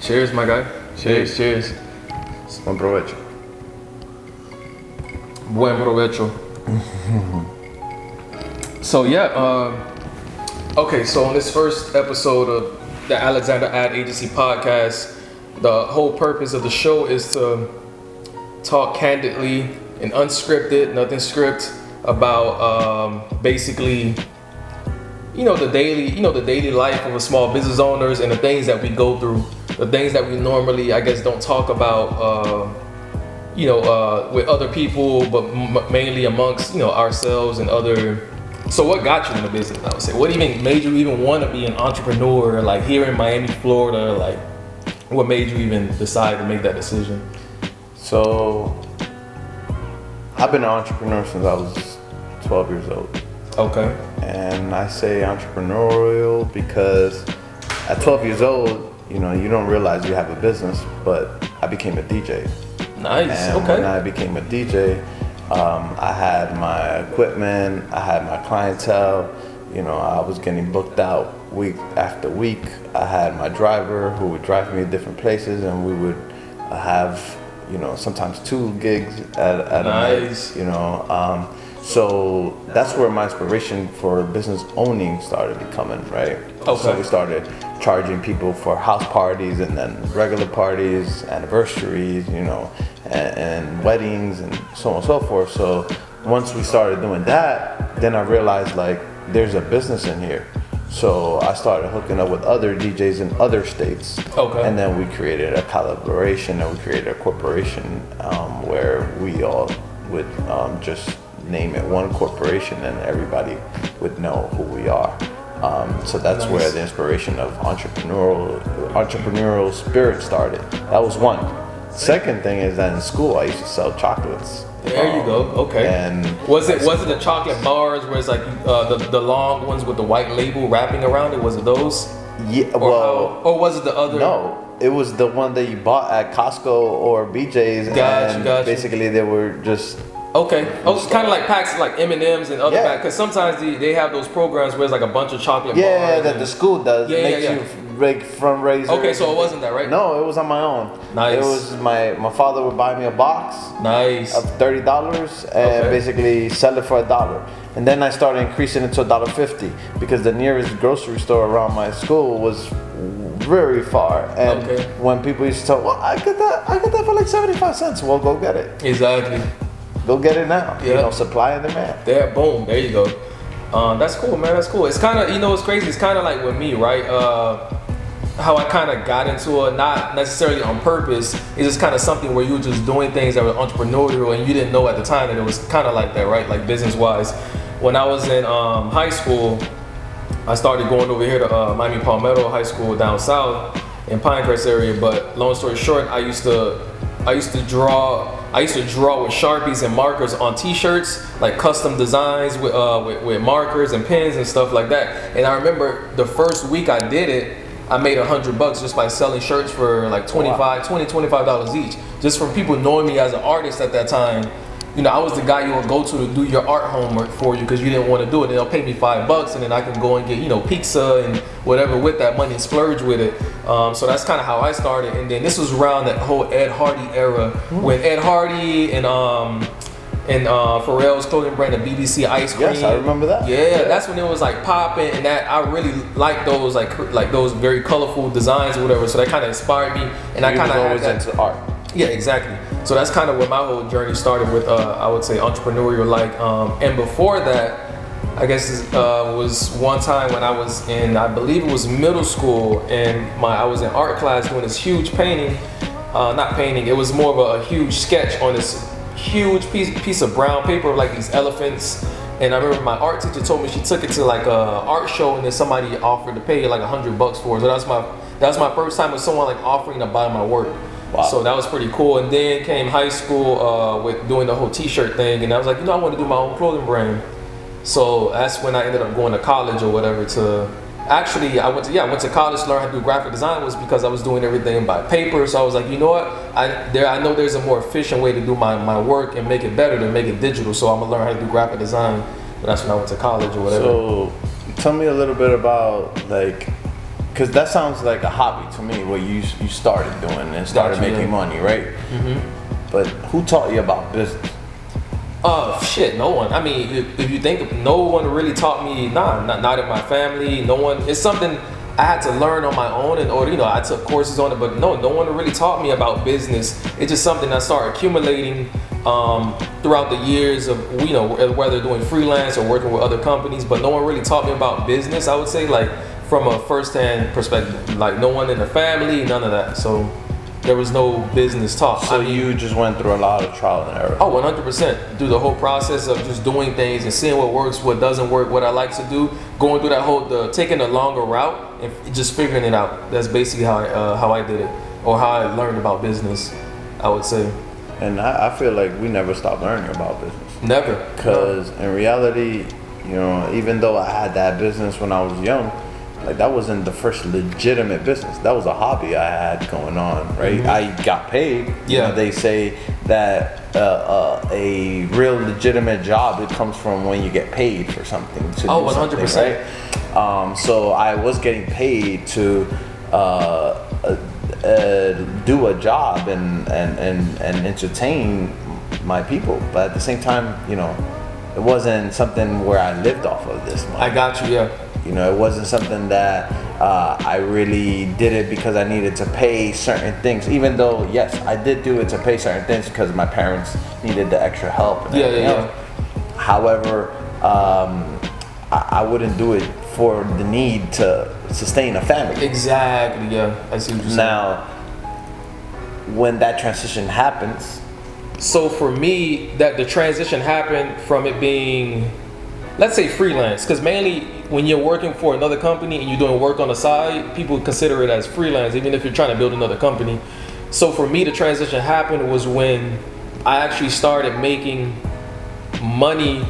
Cheers, my guy. Cheers. Buen provecho. Buen provecho. So okay, so on this first episode of the Alexander Ad Agency podcast, the whole purpose of the show is to talk candidly and unscripted, nothing script, about basically, the daily life of a small business owners and the things that we go through, the things that we normally, I guess, don't talk about, with other people, but mainly amongst, ourselves and other. So what got you in the business, I would say? What even made you even want to be an entrepreneur, like here in Miami, Florida? Like, what made you even decide to make that decision? So, I've been an entrepreneur since I was 12 years old. Okay. And I say entrepreneurial because at 12 years old, you don't realize you have a business, but I became a DJ. Nice, and okay. When I became a DJ, I had my equipment, I had my clientele, I was getting booked out week after week. I had my driver who would drive me to different places, and we would have, sometimes 2 gigs at nice. a night, so that's where my inspiration for business owning started becoming, right? Okay. So we started charging people for house parties and then regular parties, anniversaries, and weddings and so on and so forth. So once we started doing that, then I realized there's a business in here. So I started hooking up with other DJs in other states. Okay. And then we created a collaboration and we created a corporation where we all would just name it one corporation and everybody would know who we are. So that's nice. Where the inspiration of entrepreneurial spirit started. That was one. Second thing is that in school I used to sell chocolates. There you go. Okay. And was it the chocolate bars where it's like the long ones with the white label wrapping around it? Was it those? Yeah. Or was it the other? No, it was the one that you bought at Costco or BJ's. Gotcha. Basically, they were just. Okay. Oh, it's kind of like packs like M&Ms and other packs. Because sometimes they have those programs where it's like a bunch of chocolate bars. Yeah, that the school does. Makes you make fundraisers. Okay, so it wasn't that, right? No, it was on my own. Nice. It was my father would buy me a box. Nice. Of $30 and basically sell it for $1. And then I started increasing it to $1.50 because the nearest grocery store around my school was very far. And when people used to tell, well, I get that for like 75 cents. Well, go get it. Exactly. Go get it now. Yep. Supply and demand. Boom. There you go. That's cool, man. That's cool. It's kind of, it's crazy. It's kind of like with me, right? How I kind of got into it, not necessarily on purpose. It's just kind of something where you were just doing things that were entrepreneurial and you didn't know at the time that it was kind of like that, right? Like business-wise. When I was in high school, I started going over here to Miami Palmetto High School down south in Pinecrest area. But long story short, I used to draw with Sharpies and markers on T-shirts, like custom designs with markers and pens and stuff like that. And I remember the first week I did it, I made $100 just by selling shirts for like $25 each, just from people knowing me as an artist at that time. I was the guy you would go to do your art homework for you because you didn't want to do it. They'll pay me $5 and then I can go and get, pizza and whatever with that money and splurge with it. So that's kind of how I started. And then this was around that whole Ed Hardy era when Ed Hardy and Pharrell's clothing brand, the BBC Ice Cream. Yes, I remember that. Yeah, that's when it was like popping, and that I really liked those like those very colorful designs or whatever. So that kind of inspired me, and I kind of always into art. Yeah, exactly. So that's kind of where my whole journey started with, I would say, entrepreneurial. And before that, I guess was one time when I was in, I believe it was middle school, and I was in art class doing this huge painting. Not painting. It was more of a huge sketch on this huge piece of brown paper, like these elephants. And I remember my art teacher told me she took it to like a art show, and then somebody offered to pay like $100 for it. So that was my first time with someone like offering to buy my work. Wow. So that was pretty cool. And then came high school with doing the whole T-shirt thing, and I was like, I want to do my own clothing brand. So that's when I ended up going to college or whatever Actually, I went to college to learn how to do graphic design, was because I was doing everything by paper. So I was like, you know what? I know there's a more efficient way to do my work and make it better than make it digital. So I'm gonna learn how to do graphic design. And that's when I went to college or whatever. So tell me a little bit about like because that sounds like a hobby to me, what you started doing and started making money, right? But who taught you about business? Shit, no one. I mean, if you think, no one really taught me. Not in my family. No one. It's something I had to learn on my own, I took courses on it. But no one really taught me about business. It's just something I started accumulating throughout the years of, whether doing freelance or working with other companies. But no one really taught me about business. I would say, like, from a first-hand perspective, like no one in the family, none of that. So there was no business talk. So you just went through a lot of trial and error. Oh, 100%. Through the whole process of just doing things and seeing what works, what doesn't work, what I like to do, going through that taking a longer route and just figuring it out. That's basically how I did it, or how I learned about business, I would say. And I feel like we never stopped learning about business. Never. Because in reality, even though I had that business when I was young, like that wasn't the first legitimate business. That was a hobby I had going on, right? I got paid. They say that a real legitimate job, it comes from when you get paid for something. To do 100%. something, right? So I was getting paid to do a job and entertain my people, but at the same time, it wasn't something where I lived off of this money. I got you, yeah. It wasn't something that I really did it because I needed to pay certain things, even though, yes, I did do it to pay certain things because my parents needed the extra help and everything else. However, I wouldn't do it for the need to sustain a family. Exactly, yeah. I see what you're saying. Now, when that transition happens. So for me, that the transition happened from it being, let's say, freelance, because mainly when you're working for another company and you're doing work on the side, people consider it as freelance, even if you're trying to build another company. So for me, the transition happened was when I actually started making money,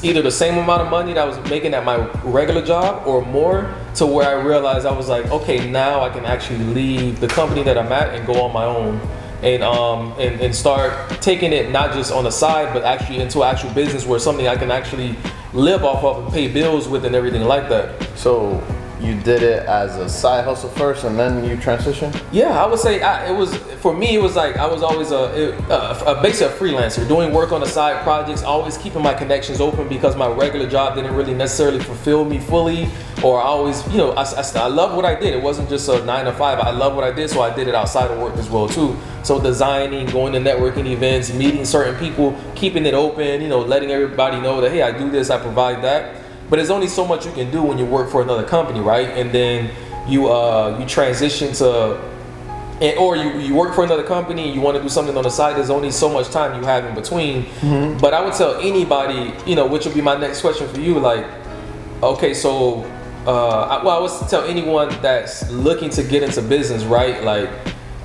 either the same amount of money that I was making at my regular job or more, to where I realized I was like, okay, now I can actually leave the company that I'm at and go on my own. And start taking it not just on the side, but actually into actual business where something I can actually live off of and pay bills with and everything like that. So you did it as a side hustle first, and then you transitioned? Yeah, I would say it was, for me, it was like I was always basically a freelancer, doing work on the side projects, always keeping my connections open because my regular job didn't really necessarily fulfill me fully. Or I always, I love what I did. It wasn't just a 9 to 5. I love what I did, so I did it outside of work as well too. So designing, going to networking events, meeting certain people, keeping it open, letting everybody know that, hey, I do this, I provide that. But there's only so much you can do when you work for another company, right? And then you transition to, or you work for another company, you want to do something on the side, there's only so much time you have in between. But I would tell anybody, which would be my next question for you, like, okay, so, I would tell anyone that's looking to get into business, right? Like,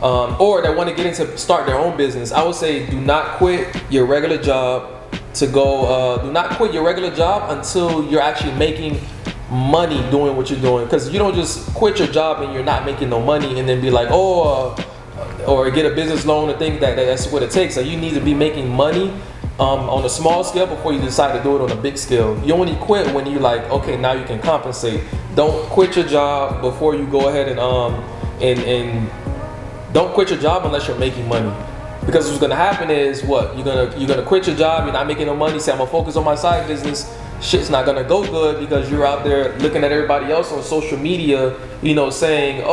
or that want to get into start their own business, I would say do not quit your regular job to go. Do not quit your regular job until you're actually making money doing what you're doing. Because you don't just quit your job and you're not making no money and then be like, or get a business loan and think that that's what it takes. So you need to be making money on a small scale before you decide to do it on a big scale. You only quit when you like, okay, now you can compensate. Don't quit your job before you go ahead and don't quit your job unless you're making money. Because what's gonna happen is what? You're gonna quit your job, you're not making no money, say I'm gonna focus on my side business. Shit's not gonna go good because you're out there looking at everybody else on social media, saying,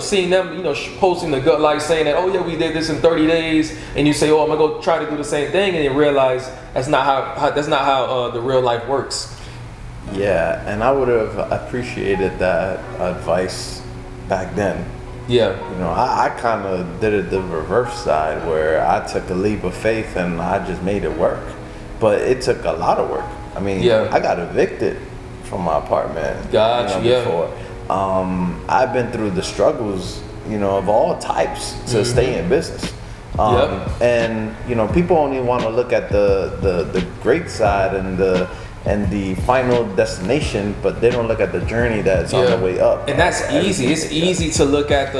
seeing them, posting the gut life, saying that, oh yeah, we did this in 30 days, and you say, oh, I'm gonna go try to do the same thing, and you realize that's not how the real life works. Yeah, and I would have appreciated that advice back then. Yeah. I kind of did it the reverse side where I took a leap of faith and I just made it work. But it took a lot of work. I mean, I got evicted from my apartment. Before. I've been through the struggles, of all types to stay in business. And, people only want to look at the great side and the final destination, but they don't look at the journey that's on the way up. And that's easy. It's easy to look at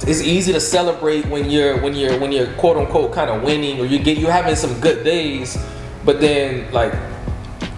it's easy to celebrate when you're quote unquote kind of winning, or you're having some good days, but then like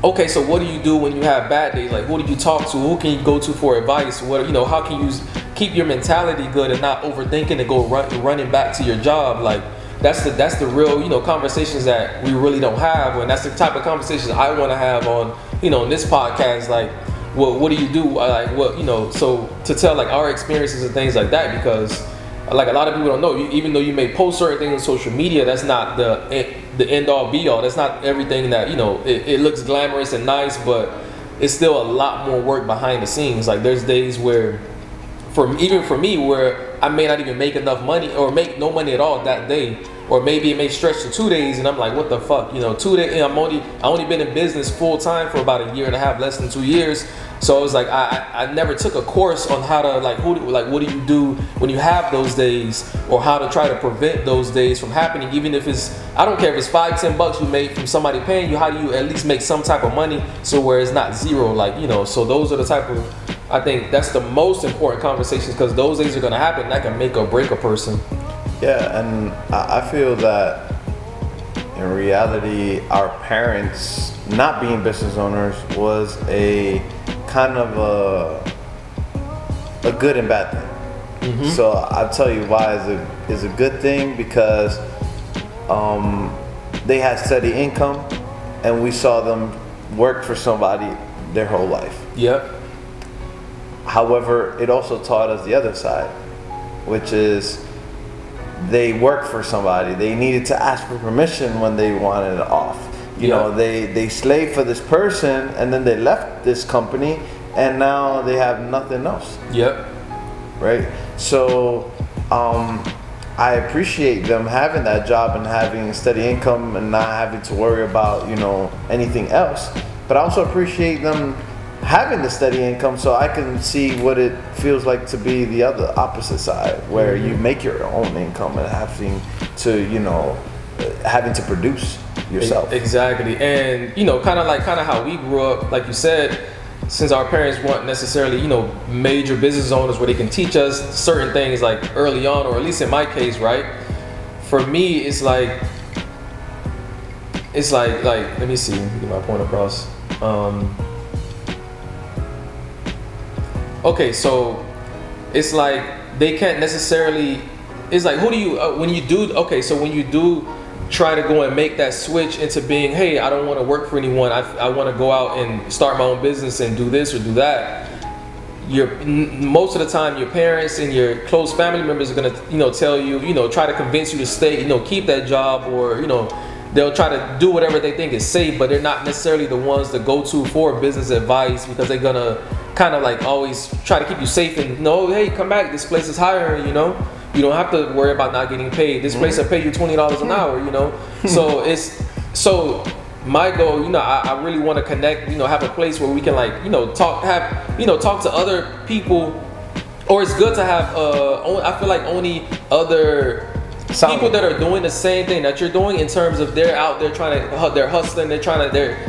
Okay, so what do you do when you have bad days? Like, who do you talk to? Who can you go to for advice? What, how can you keep your mentality good and not overthinking and go running back to your job? Like, that's the real, conversations that we really don't have, and that's the type of conversations I want to have on, in this podcast. Like, what do you do? Like, what, so to tell like our experiences and things like that, because like a lot of people don't know, even though you may post certain things on social media, that's not the end all be all. That's not everything that, it looks glamorous and nice, but it's still a lot more work behind the scenes. Like, there's days where, even for me, where I may not even make enough money or make no money at all that day, or maybe it may stretch to 2 days, and I'm like, what the fuck, 2 days. I only been in business full time for about a year and a half, less than 2 years. So it was like I never took a course on how to what do you do when you have those days, or how to try to prevent those days from happening. Even if I don't care if it's $5-10 you make from somebody paying you, how do you at least make some type of money so where it's not zero? Like, so those are the type of, I think that's the most important conversations, because those days are gonna happen. That can make or break a person. Yeah, and I feel that in reality, our parents not being business owners was a kind of a good and bad thing. Mm-hmm. So I'll tell you why is a good thing, because they had steady income, and we saw them work for somebody their whole life. Yep. However, it also taught us the other side, which is they worked for somebody. They needed to ask for permission when they wanted it off. They slaved for this person, and then they left this company, and now they have nothing else. Yep. Right? So I appreciate them having that job and having steady income and not having to worry about, anything else. But I also appreciate them having the steady income, so I can see what it feels like to be the other opposite side, where you make your own income and having to produce yourself. Exactly. And kind of how we grew up, like you said, since our parents weren't necessarily major business owners where they can teach us certain things like early on, or at least in my case, right? For me, it's like let me see, get my point across. Okay, so it's like they can't necessarily, it's like, who do you, when you do try to go and make that switch into being, hey, I don't want to work for anyone, I want to go out and start my own business and do this or do that, most of the time your parents and your close family members are going to, tell you, try to convince you to stay, keep that job, or, they'll try to do whatever they think is safe, but they're not necessarily the ones to go to for business advice, because they're going to kind of like always try to keep you safe and hey, come back, this place is hiring, you don't have to worry about not getting paid. This place will pay you $20 an hour, So my goal, I really want to connect, have a place where we can talk to other people, or it's good to have, I feel like only other people that are doing the same thing that you're doing, in terms of they're out there they're hustling, they're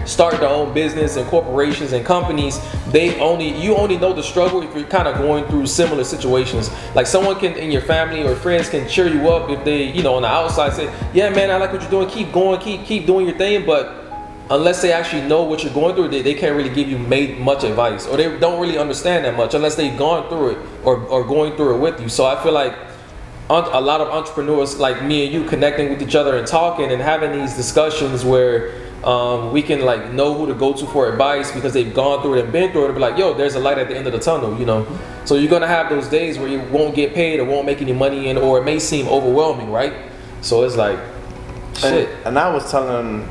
starting their own business and corporations and companies. You only know the struggle if you're kind of going through similar situations. Like, someone in your family or friends can cheer you up if they, on the outside say, yeah, man, I like what you're doing, keep going, keep doing your thing. But unless they actually know what you're going through, they can't really give you much advice, or they don't really understand that much unless they've gone through it or going through it with you. So I feel like a lot of entrepreneurs like me and you connecting with each other and talking and having these discussions where we can know who to go to for advice, because they've gone through it and been through it, and be like, yo, there's a light at the end of the tunnel, So you're gonna have those days where you won't get paid or won't make any money, or it may seem overwhelming, right? So it's like, shit. And I was telling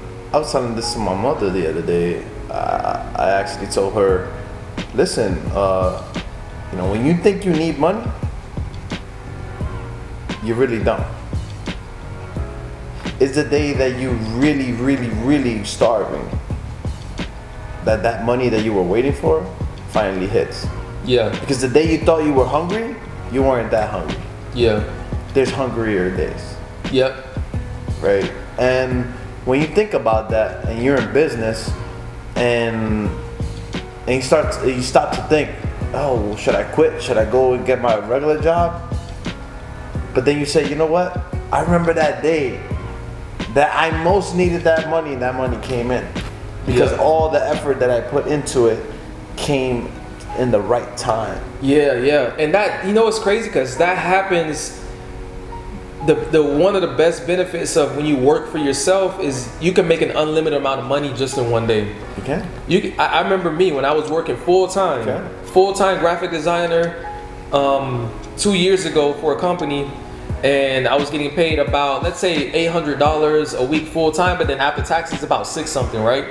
this to my mother the other day. I actually told her, listen, when you think you need money, you really don't. It's the day that you really, really, really starving, that money that you were waiting for finally hits. Yeah. Because the day you thought you were hungry, you weren't that hungry. Yeah. There's hungrier days. Yep. Right? And when you think about that, and you're in business, and you stop to think, oh, should I quit? Should I go and get my regular job? But then you say, you know what? I remember that day that I most needed that money, and that money came in. because Yeah. all the effort that I put into it came in the right time. Yeah. And that, it's crazy because that happens. The one of the best benefits of when you work for yourself is you can make an unlimited amount of money just in one day. Okay. I remember me when I was working full time graphic designer 2 years ago for a company, and I was getting paid about, let's say, $800 a week full time, but then after taxes about six something, right?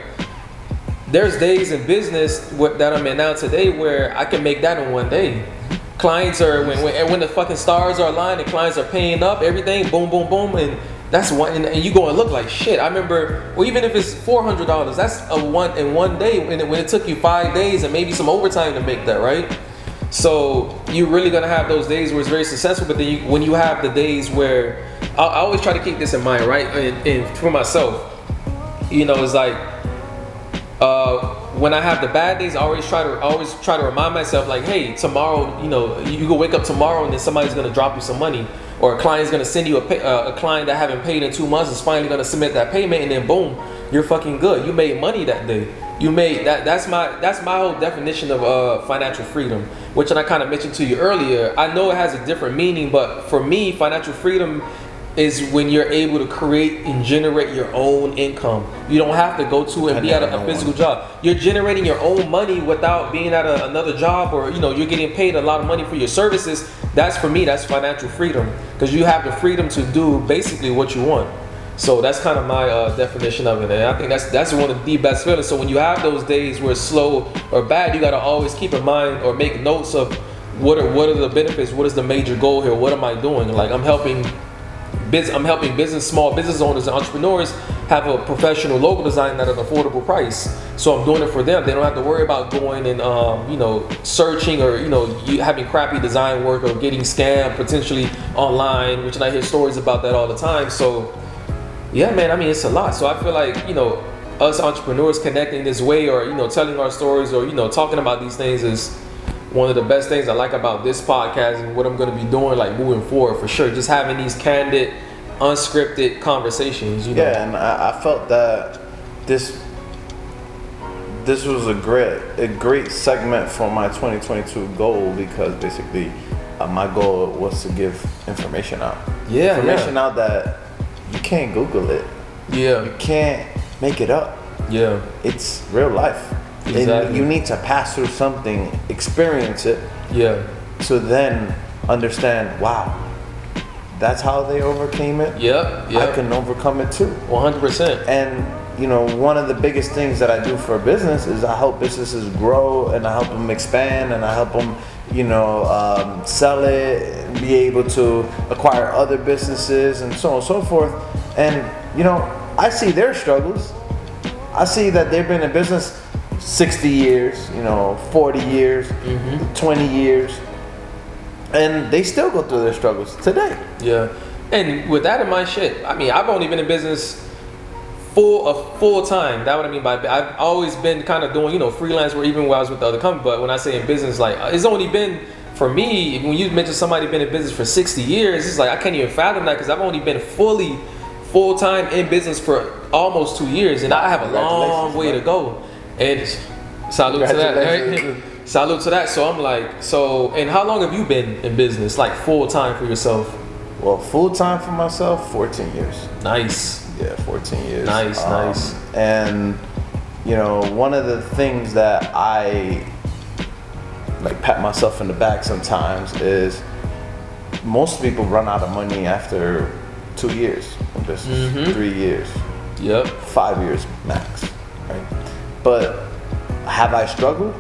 There's days in business that I'm in now today where I can make that in one day. Clients are when the fucking stars are aligned and clients are paying up, everything boom, and that's one. And you go and look like shit. I remember, well, even if it's $400, that's in one day when it took you 5 days and maybe some overtime to make that, right? So you're really gonna have those days where it's very successful, but then when you have the days where I always try to keep this in mind, right? And for myself, it's like. When I have the bad days, I always try to remind myself, like, hey, tomorrow, you can wake up tomorrow and then somebody's gonna drop you some money, or a client's gonna send you a client that haven't paid in 2 months is finally gonna submit that payment, and then boom, you're fucking good. You made money that day. You made that. That's my whole definition of financial freedom, which I kind of mentioned to you earlier. I know it has a different meaning, but for me, financial freedom is when you're able to create and generate your own income. You don't have to go to and be at a physical job. You're generating your own money without being at another job, or you're getting paid a lot of money for your services. That's, for me, that's financial freedom, because you have the freedom to do basically what you want. So that's kind of my definition of it, and I think that's one of the best feelings. So when you have those days where it's slow or bad, you got to always keep in mind or make notes of what are the benefits, what is the major goal here, what am I doing? Like, I'm helping small business owners and entrepreneurs have a professional logo design at an affordable price. So I'm doing it for them. They don't have to worry about going and searching or you having crappy design work or getting scammed potentially online, which I hear stories about that all the time. So yeah, man, I mean, it's a lot. So I feel like us entrepreneurs connecting this way, or telling our stories, or talking about these things is one of the best things I like about this podcast and what I'm going to be doing, like, moving forward, for sure. Just having these candid, unscripted conversations, Yeah, and I felt that this was a great segment for my 2022 goal, because basically my goal was to give information out. Information out that you can't Google it. Yeah. You can't make it up. Yeah. It's real life. Exactly. And you need to pass through something, experience it. Yeah. To then understand, wow, that's how they overcame it. Yep. I can overcome it too. 100%. And one of the biggest things that I do for a business is I help businesses grow, and I help them expand, and I help them, sell it, and be able to acquire other businesses, and so on and so forth. And I see their struggles. I see that they've been in business 60 years, 40 years, 20 years, and they still go through their struggles today. Yeah. And with that in mind, shit, I mean, I've only been in business full time. That's what I mean by, I've always been kind of doing, freelance work, even when I was with the other company. But when I say in business, like, it's only been, for me, when you mention somebody been in business for 60 years, it's like, I can't even fathom that, because I've only been fully full-time in business for almost 2 years, and I have a long way to go. And salute to that, right? Salute to that. So I'm like, and how long have you been in business, like, full-time for yourself? Well, full-time for myself, 14 years. Nice. Yeah, 14 years. Nice. And, one of the things that I, like, pat myself in the back sometimes is most people run out of money after 2 years in business, 3 years. Yep. 5 years max, right? But have I struggled?